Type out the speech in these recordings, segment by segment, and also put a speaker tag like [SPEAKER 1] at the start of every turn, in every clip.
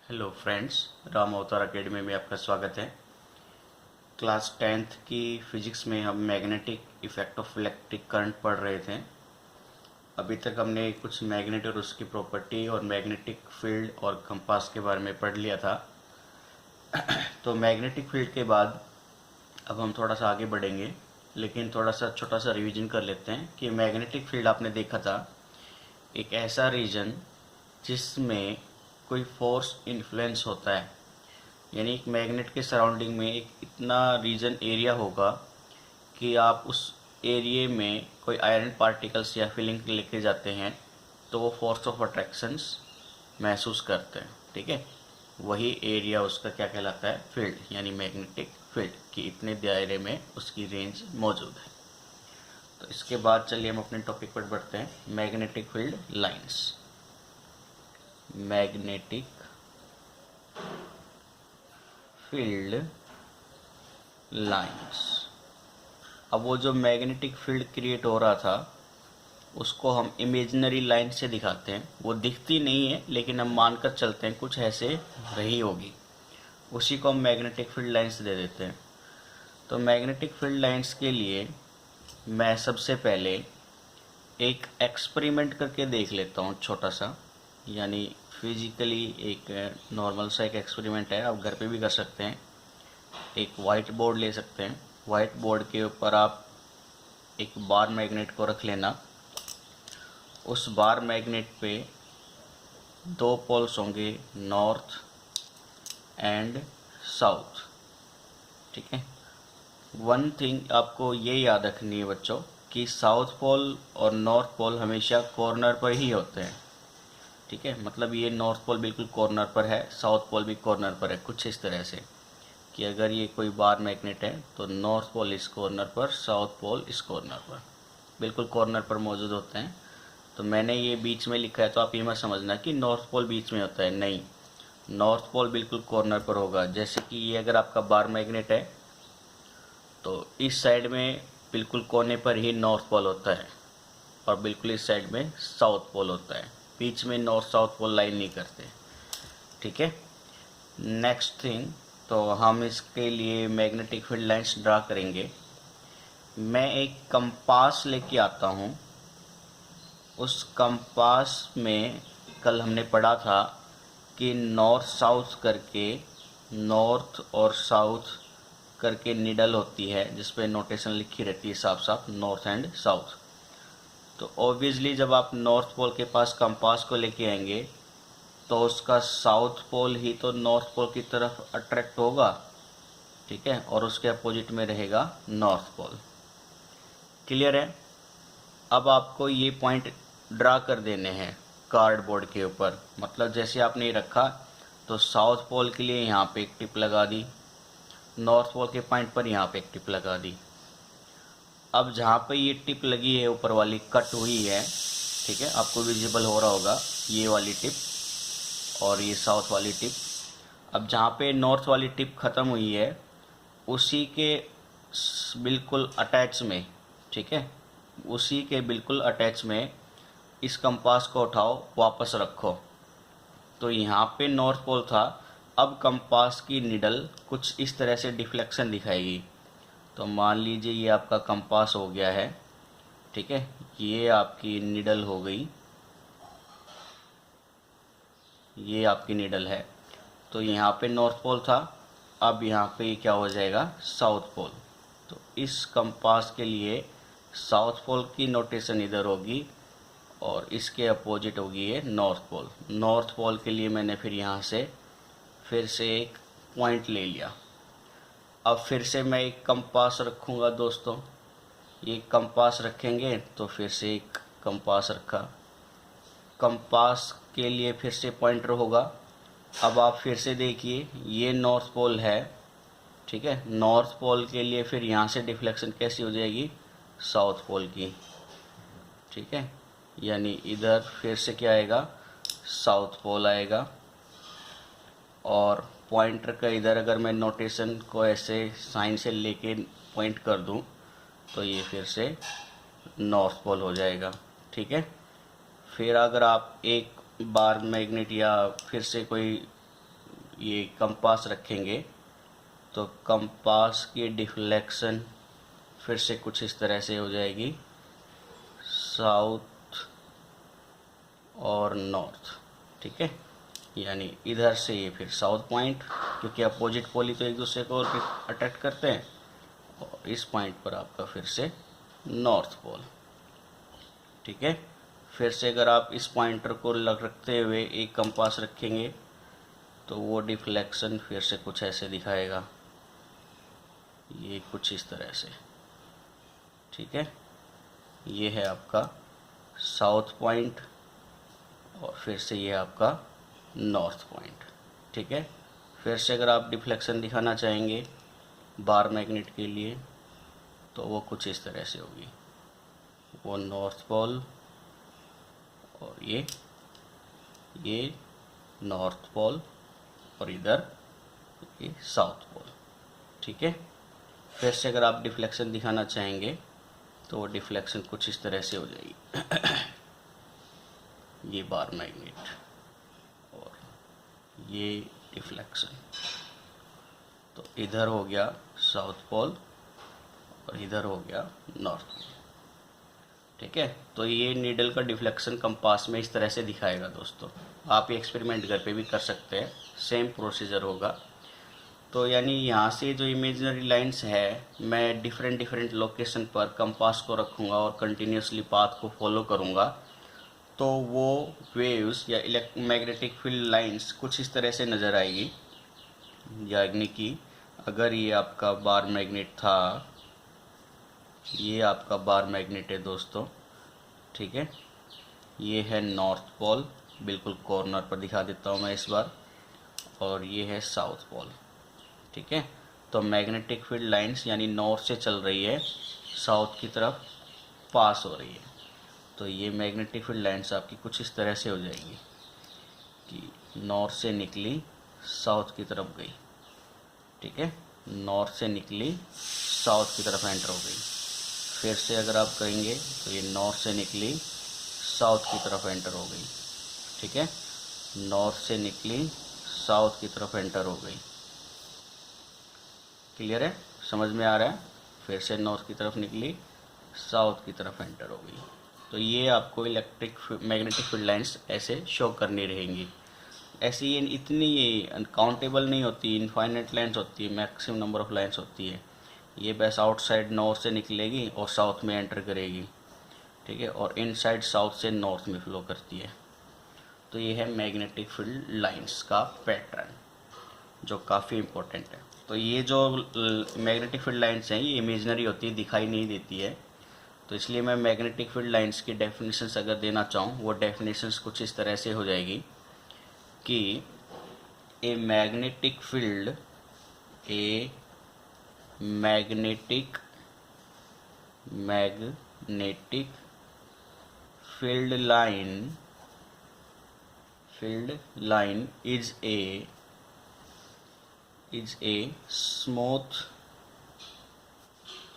[SPEAKER 1] Hello friends, Ram अवतार academy में आपका स्वागत है। क्लास 10th की फिजिक्स में हम magnetic effect of electric current पढ़ रहे थे। अभी तक हमने कुछ मैग्नेट और उसकी प्रॉपर्टी और मैग्नेटिक फील्ड और कंपास के बारे में पढ़ लिया था। तो मैग्नेटिक फील्ड के बाद अब हम थोड़ा सा आगे बढ़ेंगे, लेकिन थोड़ा सा छोटा सा रिवीजन कर लेते हैं कि मैग्नेटिक फील्ड आपने देखा था एक ऐसा रीजन जिसमें कोई फोर्स इन्फ्लुएंस होता है। यानी एक मैग्नेट के सराउंडिंग में एक इतना रीजन एरिया होगा कि आप उस एरिए में कोई आयरन पार्टिकल्स या फिलिंग लेके जाते हैं तो वो फोर्स ऑफ अट्रैक्शंस महसूस करते हैं। ठीक है, वही एरिया उसका क्या कहलाता है? फील्ड, यानी मैग्नेटिक फील्ड कि इतने दायरे में उसकी रेंज मौजूद है। तो इसके बाद चलिए हम अपने टॉपिक पर बढ़ते हैं, magnetic field lines. Magnetic field lines. अब वो जो मैग्नेटिक फील्ड क्रिएट हो रहा था उसको हम इमेजिनरी लाइन से दिखाते हैं। वो दिखती नहीं है लेकिन हम मानकर चलते हैं कुछ ऐसे रही होगी, उसी को हम मैग्नेटिक फील्ड लाइंस दे देते हैं। तो मैग्नेटिक फील्ड लाइंस के लिए मैं सबसे पहले एक एक्सपेरिमेंट करके देख लेता हूँ, छोटा सा, यानी फिजिकली एक नॉर्मल सा एक एक्सपेरिमेंट है। आप घर पे भी कर सकते हैं। एक वाइट बोर्ड ले सकते हैं, वाइट बोर्ड के ऊपर आप एक बार मैग्नेट को रख लेना। उस बार मैग्नेट पे दो पोल्स होंगे, नॉर्थ एंड साउथ। ठीक है, वन थिंग आपको ये याद रखनी है बच्चों कि साउथ पोल और नॉर्थ पोल हमेशा कॉर्नर पर ही होते हैं। ठीक है, मतलब ये नॉर्थ पोल बिल्कुल कॉर्नर पर है, साउथ पोल भी कॉर्नर पर है। कुछ इस तरह से कि अगर ये कोई बार मैग्नेट है तो नॉर्थ पोल इस कॉर्नर पर, साउथ पोल इस कॉर्नर पर, बिल्कुल कॉर्नर पर मौजूद होते हैं। तो मैंने ये बीच में लिखा है तो आप ये मत समझना कि नॉर्थ पोल बीच में होता है, नहीं, नॉर्थ पोल बिल्कुल कॉर्नर पर होगा। जैसे कि ये अगर आपका बार मैग्नेट है तो इस साइड में बिल्कुल कोने पर ही नॉर्थ पोल होता है और बिल्कुल इस साइड में साउथ पोल होता है। बीच में नॉर्थ साउथ पोल लाइन नहीं करते। ठीक है, नेक्स्ट थिंग, तो हम इसके लिए मैग्नेटिक फील्ड लाइंस ड्रा करेंगे। मैं एक कंपास लेके आता हूँ। उस कंपास में कल हमने पढ़ा था कि नॉर्थ साउथ करके, नॉर्थ और साउथ करके निडल होती है जिस पे नोटेशन लिखी रहती है साफ साफ, नॉर्थ एंड साउथ। तो ऑब्वियसली जब आप नॉर्थ पोल के पास कंपास को लेके आएंगे तो उसका साउथ पोल ही तो नॉर्थ पोल की तरफ अट्रैक्ट होगा। ठीक है, और उसके अपोजिट में रहेगा नॉर्थ पोल। क्लियर है? अब आपको ये पॉइंट ड्रा कर देने हैं कार्डबोर्ड के ऊपर। मतलब जैसे आपने ये रखा तो साउथ पोल के लिए यहाँ पे एक टिप लगा दी, नॉर्थ पोल के पॉइंट पर यहाँ पे एक टिप लगा दी। अब जहाँ पे ये टिप लगी है ऊपर वाली, कट हुई है, ठीक है, आपको विजिबल हो रहा होगा ये वाली टिप और ये साउथ वाली टिप। अब जहाँ पे नॉर्थ वाली टिप ख़त्म हुई है उसी के बिल्कुल अटैच में, ठीक है, उसी के बिल्कुल अटैच में इस कंपास को उठाओ, वापस रखो। तो यहाँ पे नॉर्थ पोल था, अब कंपास की निडल कुछ इस तरह से डिफ्लेक्शन दिखाएगी। तो मान लीजिए ये आपका कंपास हो गया है। ठीक है, ये आपकी निडल हो गई, ये आपकी निडल है। तो यहाँ पे नॉर्थ पोल था, अब यहाँ पे क्या हो जाएगा? South pole. तो इस कंपास के लिए साउथ पोल की नोटेशन इधर होगी और इसके अपोजिट होगी ये नॉर्थ पोल। नॉर्थ पोल के लिए मैंने फिर यहाँ से फिर से एक पॉइंट ले लिया। अब फिर से मैं एक कंपास रखूँगा दोस्तों, ये कंपास रखेंगे तो फिर से एक कंपास रखा, कंपास के लिए फिर से पॉइंटर होगा। अब आप फिर से देखिए ये नॉर्थ पोल है, ठीक है, नॉर्थ पोल के लिए फिर यहाँ से डिफ्लेक्शन कैसी हो जाएगी? साउथ पोल की। ठीक है, यानी इधर फिर से क्या आएगा? साउथ पोल आएगा। और पॉइंटर का इधर अगर मैं नोटेशन को ऐसे साइन से लेके पॉइंट कर दूं तो ये फिर से नॉर्थ पोल हो जाएगा। ठीक है, फिर अगर आप एक बार मैग्नेट या फिर से कोई ये कंपास रखेंगे तो कंपास की डिफ्लेक्शन फिर से कुछ इस तरह से हो जाएगी, साउथ और नॉर्थ। ठीक है, यानी इधर से ये फिर साउथ पॉइंट, क्योंकि अपोजिट पोल ही तो एक दूसरे को अट्रैक्ट करते हैं, और इस पॉइंट पर आपका फिर से नॉर्थ पोल। ठीक है, फिर से अगर आप इस पॉइंटर को रखते हुए एक कंपास रखेंगे तो वो डिफ्लेक्शन फिर से कुछ ऐसे दिखाएगा, ये कुछ इस तरह से। ठीक है, ये है आपका साउथ पॉइंट और फिर से ये आपका नॉर्थ पॉइंट। ठीक है, फिर से अगर आप डिफ्लेक्शन दिखाना चाहेंगे बार मैग्नेट के लिए तो वो कुछ इस तरह से होगी, वो नॉर्थ पोल और ये नॉर्थ पोल और इधर ये साउथ पोल। ठीक है, फिर से अगर आप डिफ्लेक्शन दिखाना चाहेंगे तो वो डिफ्लेक्शन कुछ इस तरह से हो जाएगी ये बार मैग्नेट और ये डिफ्लेक्शन, तो इधर हो गया साउथ पोल और इधर हो गया नॉर्थ पोल। ठीक है, तो ये नीडल का डिफ्लेक्शन कंपास में इस तरह से दिखाएगा दोस्तों। आप ये एक्सपेरिमेंट घर पे भी कर सकते हैं, सेम प्रोसीजर होगा। तो यानी यहाँ से जो इमेजिनरी लाइंस है, मैं डिफरेंट लोकेशन पर कंपास को रखूँगा और कंटिन्यूसली पाथ को फॉलो करूँगा, तो वो वेव्स या मैग्नेटिक फील्ड लाइंस कुछ इस तरह से नज़र आएगी। यानी कि अगर ये आपका बार मैग्नेट था, ये आपका बार मैग्नेट है दोस्तों। ठीक है, ये है नॉर्थ पोल, बिल्कुल कॉर्नर पर दिखा देता हूँ मैं इस बार, और ये है साउथ पोल। ठीक है, तो मैग्नेटिक फील्ड लाइंस यानी नॉर्थ से चल रही है, साउथ की तरफ पास हो रही है। तो ये मैग्नेटिक फील्ड लाइंस आपकी कुछ इस तरह से हो जाएगी कि नॉर्थ से निकली साउथ की तरफ गई। ठीक है, नॉर्थ से निकली साउथ की तरफ एंटर हो गई। फिर से अगर आप कहेंगे तो ये नॉर्थ से निकली साउथ की तरफ एंटर हो गई। ठीक है, नॉर्थ से निकली साउथ की तरफ एंटर हो गई। क्लियर है, समझ में आ रहा है? फिर से नॉर्थ की तरफ निकली साउथ की तरफ एंटर हो गई। तो ये आपको मैग्नेटिक फील्ड लाइंस ऐसे शो करनी रहेंगी। ऐसे ये इतनी ये अनकाउंटेबल नहीं होती, इनफाइनाइट लाइंस होती है, मैक्सिमम नंबर ऑफ लाइंस होती है। ये बस आउटसाइड नॉर्थ से निकलेगी और साउथ में एंटर करेगी। ठीक है, और इनसाइड साउथ से नॉर्थ में फ्लो करती है। तो ये है मैग्नेटिक फील्ड लाइंस का पैटर्न, जो काफ़ी इम्पोर्टेंट है। तो ये जो मैग्नेटिक फील्ड लाइंस हैं ये इमेजिनरी होती है, दिखाई नहीं देती है। तो इसलिए मैं मैग्नेटिक फील्ड लाइंस की डेफिनेशंस अगर देना चाहूँ, वो डेफिनेशंस कुछ इस तरह से हो जाएगी कि a magnetic field magnetic field line is a smooth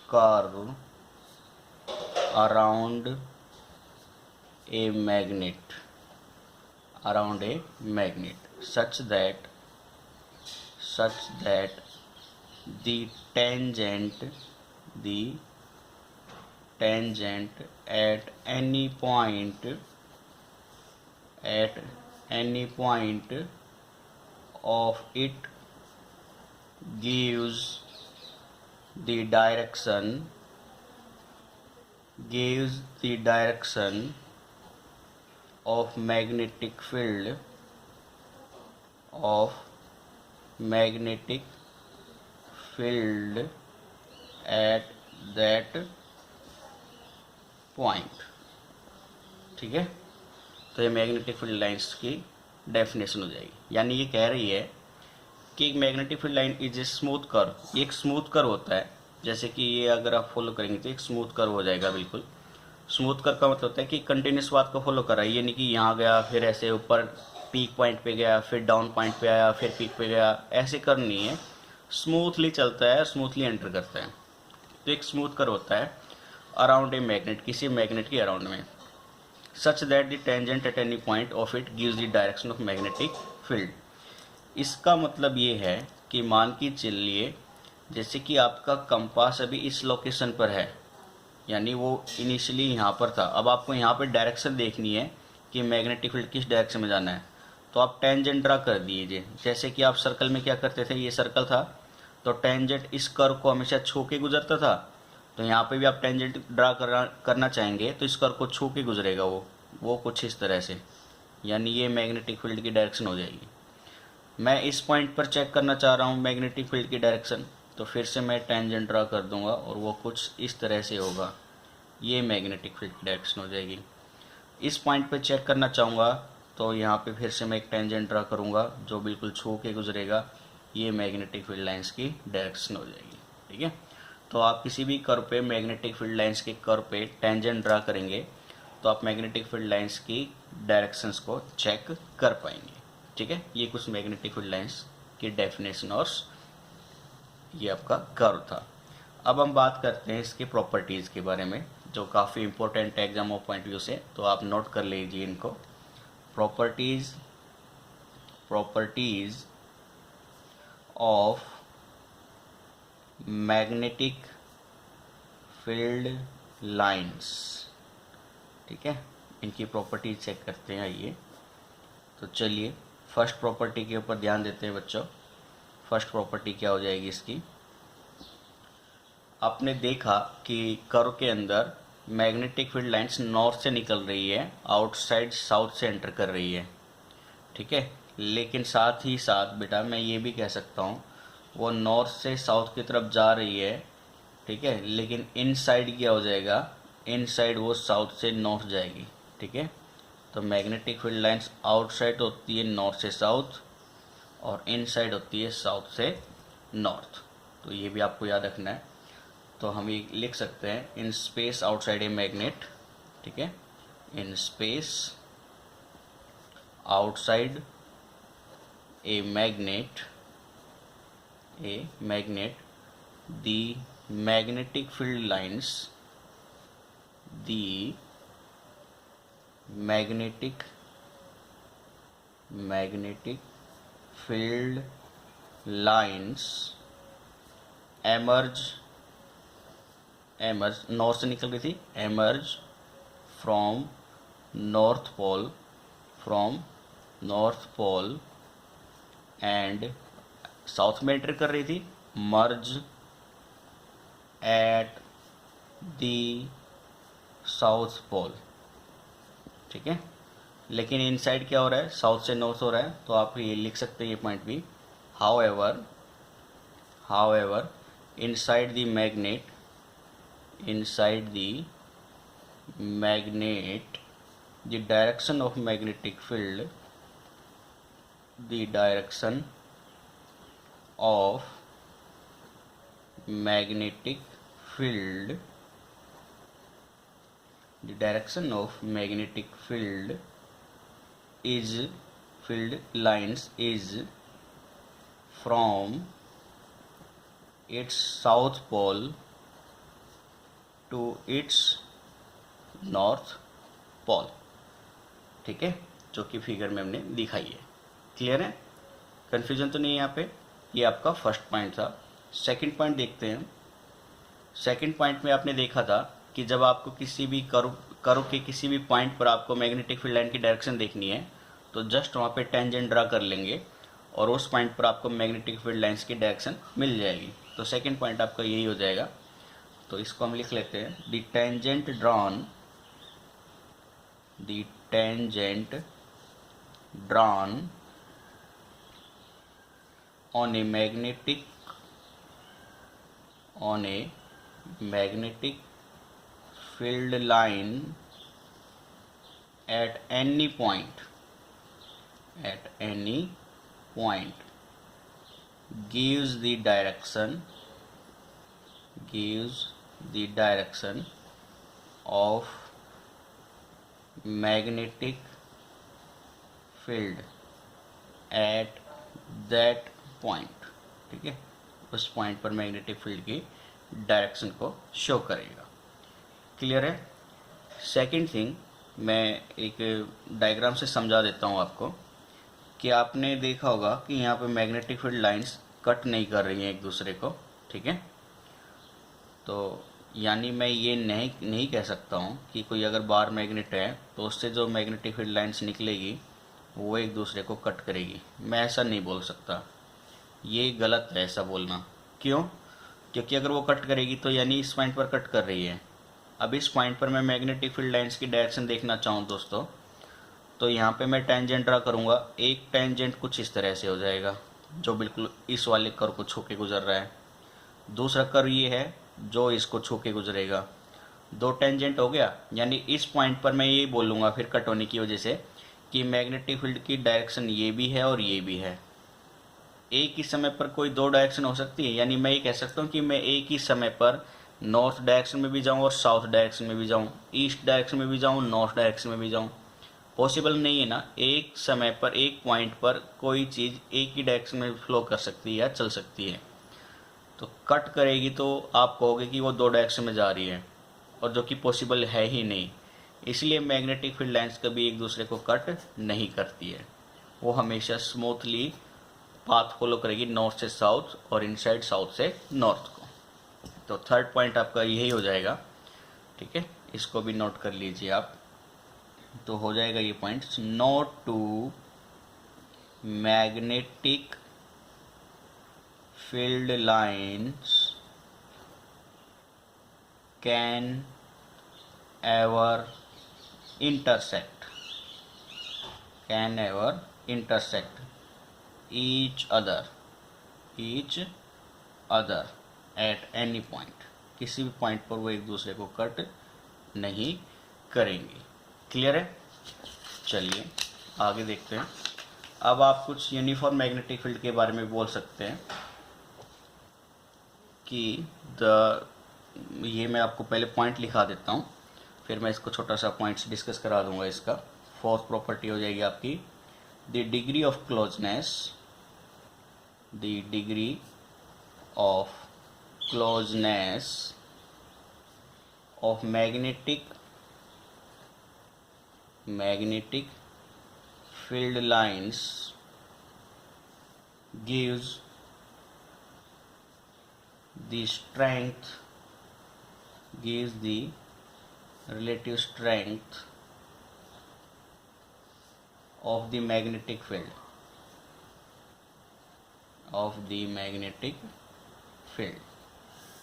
[SPEAKER 1] curve around a magnet such that the tangent at any point of it gives the direction of magnetic field at that point। ठीक है, तो ये magnetic field lines की definition हो जाएगी। यानी ये कह रही है कि एक magnetic field line is a smooth curve, ये एक स्मूथ कर्व होता है। जैसे कि ये अगर आप फॉलो करेंगे तो एक स्मूथ कर्व हो जाएगा। बिल्कुल स्मूथ कर्व का मतलब होता है कि कंटिन्यूस पाथ को फॉलो कर रहा है, ये नहीं कि यहाँ गया फिर ऐसे ऊपर पीक पॉइंट पे गया, फिर डाउन पॉइंट पे आया, फिर पीक पे गया, ऐसे कर नहीं है। स्मूथली चलता है, स्मूथली एंटर करता है। तो एक स्मूथ कर्व होता है अराउंड ए मैग्नेट, किसी मैग्नेट के अराउंड में, such that the tangent at any point of it gives the direction of magnetic field। इसका मतलब ये है कि मान के चलिए जैसे कि आपका कंपास अभी इस लोकेशन पर है, यानी वो इनिशियली यहाँ पर था। अब आपको यहाँ पर डायरेक्शन देखनी है कि मैग्नेटिक फील्ड किस डायरेक्शन में जाना है, तो आप टेंजेंट ड्रा कर दीजिए। जैसे कि आप सर्कल में क्या करते थे, ये सर्कल था तो टेंजेंट इस कर्व को हमेशा छू के गुजरता था, तो यहाँ पे भी आप टेंजेंट ड्रा करना चाहेंगे तो इस कर्व को छू के गुजरेगा वो कुछ इस तरह से, यानी ये मैग्नेटिक फील्ड की डायरेक्शन हो जाएगी। मैं इस पॉइंट पर चेक करना चाह रहा हूँ मैग्नेटिक फील्ड की डायरेक्शन, तो फिर से मैं टेंजेंट ड्रा कर दूंगा और वो कुछ इस तरह से होगा, ये मैग्नेटिक फील्ड की डायरेक्शन हो जाएगी। इस पॉइंट पर चेक करना चाहूँगा तो यहाँ पे फिर से मैं एक टेंजेंट ड्रा करूँगा जो बिल्कुल छू के गुजरेगा, ये मैग्नेटिक फील्ड लाइंस की डायरेक्शन हो जाएगी। ठीक है, तो आप किसी भी कर्व पे मैग्नेटिक फील्ड लाइंस के कर्व पे टेंजेंट ड्रा करेंगे तो आप मैग्नेटिक फील्ड लाइंस की डायरेक्शंस को चेक कर पाएंगे। ठीक है, ये कुछ मैग्नेटिक फील्ड लाइंस की डेफिनेशन और ये आपका कर्व था। अब हम बात करते हैं इसकी प्रॉपर्टीज़ के बारे में, जो काफ़ी इंपॉर्टेंट है एग्जाम ऑफ पॉइंट व्यू से, तो आप नोट कर लीजिए इनको। Properties of magnetic field lines. ठीक है, इनकी प्रॉपर्टीज चेक करते हैं। आइए तो चलिए फर्स्ट प्रॉपर्टी के ऊपर ध्यान देते हैं बच्चों। फर्स्ट प्रॉपर्टी क्या हो जाएगी इसकी, आपने देखा कि कर्व के अंदर मैग्नेटिक फील्ड लाइंस नॉर्थ से निकल रही है, आउटसाइड साउथ से एंटर कर रही है। ठीक है, लेकिन साथ ही साथ बेटा मैं ये भी कह सकता हूँ वो नॉर्थ से साउथ की तरफ जा रही है। ठीक है, लेकिन इनसाइड क्या हो जाएगा, इनसाइड वो साउथ से नॉर्थ जाएगी। ठीक है, तो मैग्नेटिक फील्ड लाइंस आउटसाइड होती है नॉर्थ से साउथ और इनसाइड होती है साउथ से नॉर्थ, तो ये भी आपको याद रखना है। तो हम ये लिख सकते हैं in space outside a magnet. ठीक है, in space outside a magnet the magnetic field lines field lines emerge north से निकल रही थी, emerge from north pole and south में एंटर कर रही थी, मर्ज एट दी साउथ पोल। ठीक है, लेकिन इनसाइड क्या हो रहा है, साउथ से नॉर्थ हो रहा है, तो आप ये लिख सकते हैं ये पॉइंट भी। However inside the magnet the direction of magnetic field the direction of magnetic field field lines is from its south pole to its north pole। ठीक है, जो कि फिगर में हमने दिखाई है। क्लियर है, कन्फ्यूजन तो नहीं है यहाँ पे। ये आपका फर्स्ट पॉइंट था। सेकंड पॉइंट देखते हैं। सेकंड पॉइंट में आपने देखा था कि जब आपको किसी भी कर्व के किसी भी पॉइंट पर आपको मैग्नेटिक फील्ड लाइन की डायरेक्शन देखनी है तो जस्ट वहाँ पे टेंजेंट ड्रा कर लेंगे और उस पॉइंट पर आपको मैग्नेटिक फील्ड लाइंस की डायरेक्शन मिल जाएगी। तो सेकंड पॉइंट आपका यही हो जाएगा। तो इसको हम लिख लेते हैं, the tangent drawn on a magnetic field line at any point gives the direction of magnetic field at that point. ठीक है, उस पॉइंट पर मैग्नेटिक फील्ड की डायरेक्शन को शो करेगा। क्लियर है। सेकंड थिंग मैं एक डायग्राम से समझा देता हूँ आपको कि आपने देखा होगा कि यहाँ पे मैग्नेटिक फील्ड लाइंस कट नहीं कर रही हैं एक दूसरे को, ठीक है। तो यानी मैं ये नहीं कह सकता हूँ कि कोई अगर बार मैग्नेट है तो उससे जो मैग्नेटिक फील्ड लाइंस निकलेगी वो एक दूसरे को कट करेगी, मैं ऐसा नहीं बोल सकता, ये गलत है ऐसा बोलना। क्यों? क्योंकि अगर वो कट करेगी तो यानी इस पॉइंट पर कट कर रही है। अब इस पॉइंट पर मैं मैग्नेटिक फील्ड लाइंस की डायरेक्शन देखना चाहूँ दोस्तों, तो यहाँ पे मैं टेंजेंट ड्रा करूँगा। एक टेंजेंट कुछ इस तरह से हो जाएगा जो बिल्कुल इस वाले कर्व को छू के गुजर रहा है, दूसरा कर्व ये है जो इसको छू के गुजरेगा। दो टेंजेंट हो गया, यानी इस पॉइंट पर मैं ये बोलूँगा फिर कट होने की वजह से कि मैग्नेटिक फील्ड की डायरेक्शन ये भी है और ये भी है। एक ही समय पर कोई दो डायरेक्शन हो सकती है, यानी मैं ये कह सकता हूँ कि मैं एक ही समय पर नॉर्थ डायरेक्शन में भी जाऊँ और साउथ डायरेक्शन में भी जाऊँ, ईस्ट डायरेक्शन में भी जाऊँ, नॉर्थ डायरेक्शन में भी जाऊँ। पॉसिबल नहीं है ना, एक समय पर एक पॉइंट पर कोई चीज़ एक ही डायरेक्शन में फ्लो कर सकती है या चल सकती है। तो कट करेगी तो आप कहोगे कि वो दो डायरेक्शन में जा रही है, और जो कि पॉसिबल है ही नहीं। इसलिए मैग्नेटिक फील्ड लाइंस कभी एक दूसरे को कट नहीं करती है, वो हमेशा स्मूथली पाथ फॉलो करेगी नॉर्थ से साउथ और इनसाइड साउथ से नॉर्थ को। तो थर्ड पॉइंट आपका यही हो जाएगा, ठीक है, इसको भी नोट कर लीजिए आप। तो हो जाएगा ये point, note two magnetic field lines can ever intersect each other at any point, किसी भी पॉइंट पर वो एक दूसरे को कट नहीं करेंगी। क्लियर है? चलिए आगे देखते हैं। अब आप कुछ यूनिफॉर्म मैग्नेटिक फील्ड के बारे में बोल सकते हैं कि ये मैं आपको पहले पॉइंट लिखा देता हूँ, फिर मैं इसको छोटा सा पॉइंट्स डिस्कस करा दूंगा। इसका फोर्थ प्रॉपर्टी हो जाएगी आपकी the degree of closeness of magnetic field lines gives the relative strength of the magnetic field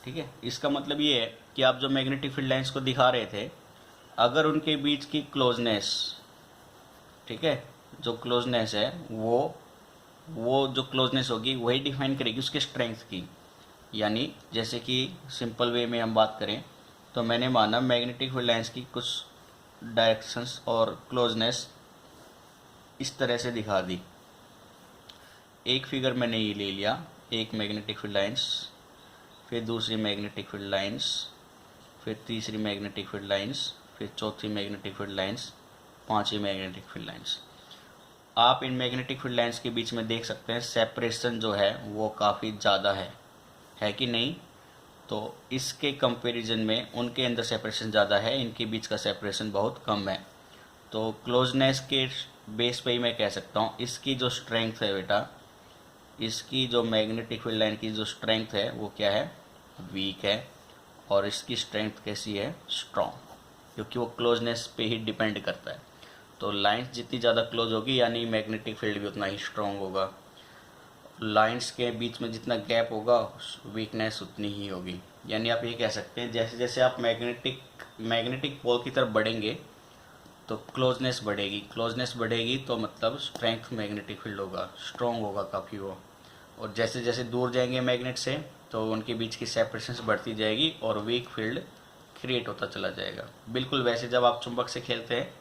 [SPEAKER 1] ठीक है। इसका मतलब ये है कि आप जो मैग्नेटिक फील्ड लाइंस को दिखा रहे थे, अगर उनके बीच की क्लोजनेस, ठीक है, जो क्लोजनेस है वो जो क्लोजनेस होगी वही डिफाइन करेगी उसके स्ट्रेंथ की। यानी जैसे कि सिंपल वे में हम बात करें तो मैंने माना मैग्नेटिक फील्ड लाइंस की कुछ डायरेक्शंस और क्लोजनेस इस तरह से दिखा दी। एक फिगर मैंने ये ले लिया, एक मैग्नेटिक फील्ड लाइंस, फिर दूसरी मैग्नेटिक फील्ड लाइंस, फिर तीसरी मैग्नेटिक फील्ड लाइंस, फिर चौथी मैग्नेटिक फील्ड लाइंस, पांचवी मैग्नेटिक फील्ड लाइंस। आप इन मैग्नेटिक फील्ड लाइंस के बीच में देख सकते हैं सेपरेशन जो है वो काफ़ी ज़्यादा है कि नहीं? तो इसके कंपैरिजन में उनके अंदर सेपरेशन ज़्यादा है, इनके बीच का सेपरेशन बहुत कम है। तो क्लोजनेस के बेस पे ही मैं कह सकता हूँ इसकी जो स्ट्रेंथ है बेटा, इसकी जो मैग्नेटिक फील्ड लाइन की जो स्ट्रेंथ है वो क्या है? वीक है। और इसकी स्ट्रेंथ कैसी है? स्ट्रॉन्ग, क्योंकि वो क्लोजनेस पे ही डिपेंड करता है। तो लाइंस जितनी ज़्यादा क्लोज होगी यानी मैग्नेटिक फील्ड भी उतना ही स्ट्रॉन्ग होगा। लाइंस के बीच में जितना गैप होगा वीकनेस उतनी ही होगी। यानी आप ये कह सकते हैं जैसे जैसे आप मैग्नेटिक पोल की तरफ बढ़ेंगे तो क्लोजनेस बढ़ेगी तो मतलब स्ट्रेंथ मैग्नेटिक फील्ड होगा, स्ट्रॉन्ग होगा काफ़ी वो। और जैसे जैसे दूर जाएंगे मैग्नेट से तो उनके बीच की सेपरेशन बढ़ती जाएगी और वीक फील्ड क्रिएट होता चला जाएगा। बिल्कुल वैसे जब आप चुंबक से खेलते हैं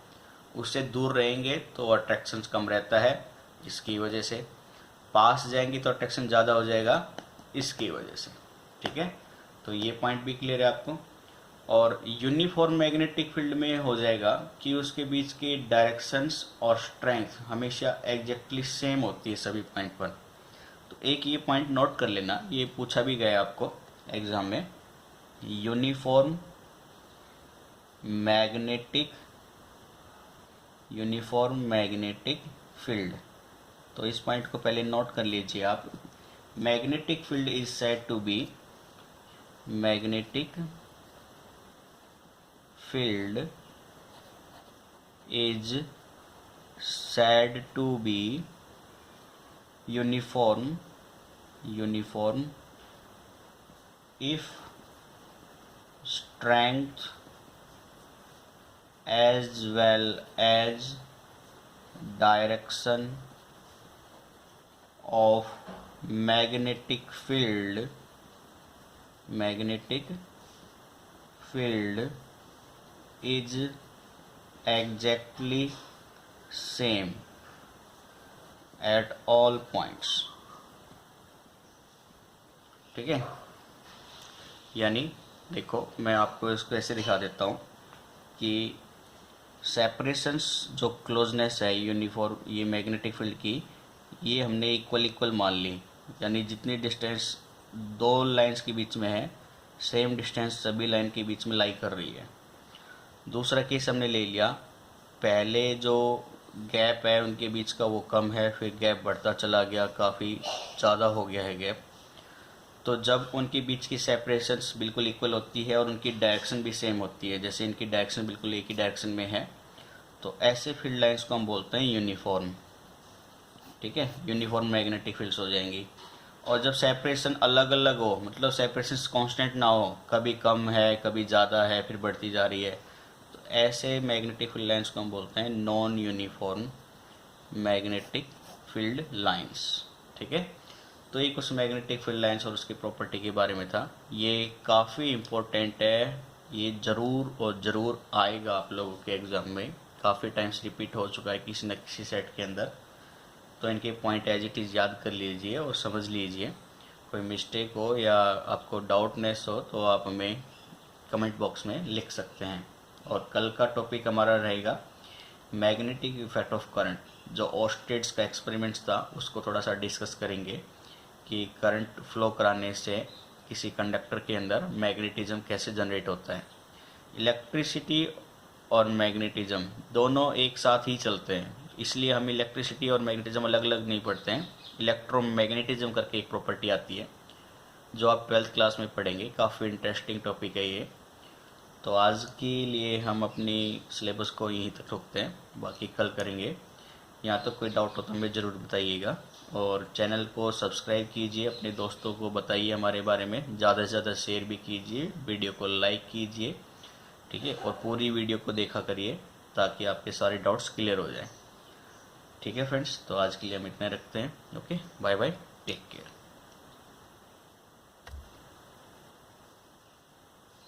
[SPEAKER 1] उससे दूर रहेंगे तो अट्रैक्शन कम रहता है, इसकी वजह से पास जाएंगे तो अट्रैक्शन ज़्यादा हो जाएगा, इसकी वजह से। ठीक है, तो ये पॉइंट भी क्लियर है आपको। और यूनिफॉर्म मैग्नेटिक फील्ड में हो जाएगा कि उसके बीच की डायरेक्शंस और स्ट्रेंथ हमेशा एग्जैक्टली सेम होती है सभी पॉइंट पर। तो एक ये पॉइंट नोट कर लेना, ये पूछा भी गया आपको एग्जाम में। यूनिफॉर्म मैग्नेटिक फील्ड तो इस पॉइंट को पहले नोट कर लीजिए आप। Magnetic field is said to be, magnetic field is said to be uniform if strength as well as direction of magnetic field is exactly same at all points। ठीक है, यानी देखो मैं आपको इसको ऐसे दिखा देता हूँ कि सेपरेशंस जो क्लोजनेस है यूनिफॉर्म ये मैग्नेटिक फील्ड की, ये हमने इक्वल मान ली, यानी जितनी डिस्टेंस दो लाइंस के बीच में है सेम डिस्टेंस सभी लाइन के बीच में लाई कर रही है। दूसरा केस हमने ले लिया, पहले जो गैप है उनके बीच का वो कम है, फिर गैप बढ़ता चला गया, काफ़ी ज़्यादा हो गया है गैप। तो जब उनके बीच की सेपरेशंस बिल्कुल इक्वल होती है और उनकी डायरेक्शन भी सेम होती है, जैसे इनकी डायरेक्शन बिल्कुल एक ही डायरेक्शन में है, तो ऐसे फील्ड लाइंस को हम बोलते हैं यूनिफॉर्म। ठीक है, यूनिफॉर्म मैग्नेटिक फील्ड्स हो जाएंगी। और जब सेपरेशन अलग अलग हो, मतलब सेपरेशन कांस्टेंट ना हो, कभी कम है कभी ज़्यादा है फिर बढ़ती जा रही है, तो ऐसे मैग्नेटिक फील्ड लाइंस को हम बोलते हैं non uniform magnetic field lines. ठीक है, तो ये कुछ मैग्नेटिक फील्ड लाइंस और उसकी प्रॉपर्टी के बारे में था। ये काफ़ी इम्पोर्टेंट है, ये ज़रूर आएगा आप लोगों के एग्ज़ाम में, काफ़ी टाइम्स रिपीट हो चुका है किसी न किसी सेट के अंदर। तो इनके पॉइंट एज इट इज़ याद कर लीजिए और समझ लीजिए। कोई मिस्टेक हो या आपको डाउटनेस हो तो आप हमें कमेंट बॉक्स में लिख सकते हैं। और कल का टॉपिक हमारा रहेगा मैग्नेटिक इफेक्ट ऑफ करंट। जो ऑस्टेड्स का एक्सपेरिमेंट्स था उसको थोड़ा सा डिस्कस करेंगे कि करंट फ्लो कराने से किसी कंडक्टर के अंदर मैग्नेटिज्म कैसे जनरेट होता है। इलेक्ट्रिसिटी और मैग्नेटिज्म दोनों एक साथ ही चलते हैं, इसलिए हम इलेक्ट्रिसिटी और मैग्नेटिज्म अलग अलग नहीं पढ़ते हैं। इलेक्ट्रोमैग्नेटिज्म करके एक प्रॉपर्टी आती है जो आप 12th क्लास में पढ़ेंगे, काफ़ी इंटरेस्टिंग टॉपिक है ये। तो आज के लिए हम अपनी सिलेबस को यहीं तक रोकते हैं, बाकी कल करेंगे। यहाँ तो कोई डाउट हो तो हमें ज़रूर बताइएगा और चैनल को सब्सक्राइब कीजिए, अपने दोस्तों को बताइए हमारे बारे में, ज़्यादा से ज़्यादा शेयर भी कीजिए, वीडियो को लाइक कीजिए। ठीक है, और पूरी वीडियो को देखा करिए ताकि आपके सारे डाउट्स क्लियर हो जाएं। ठीक है फ्रेंड्स, तो आज के लिए हम इतने रखते हैं। Okay, bye bye, take care.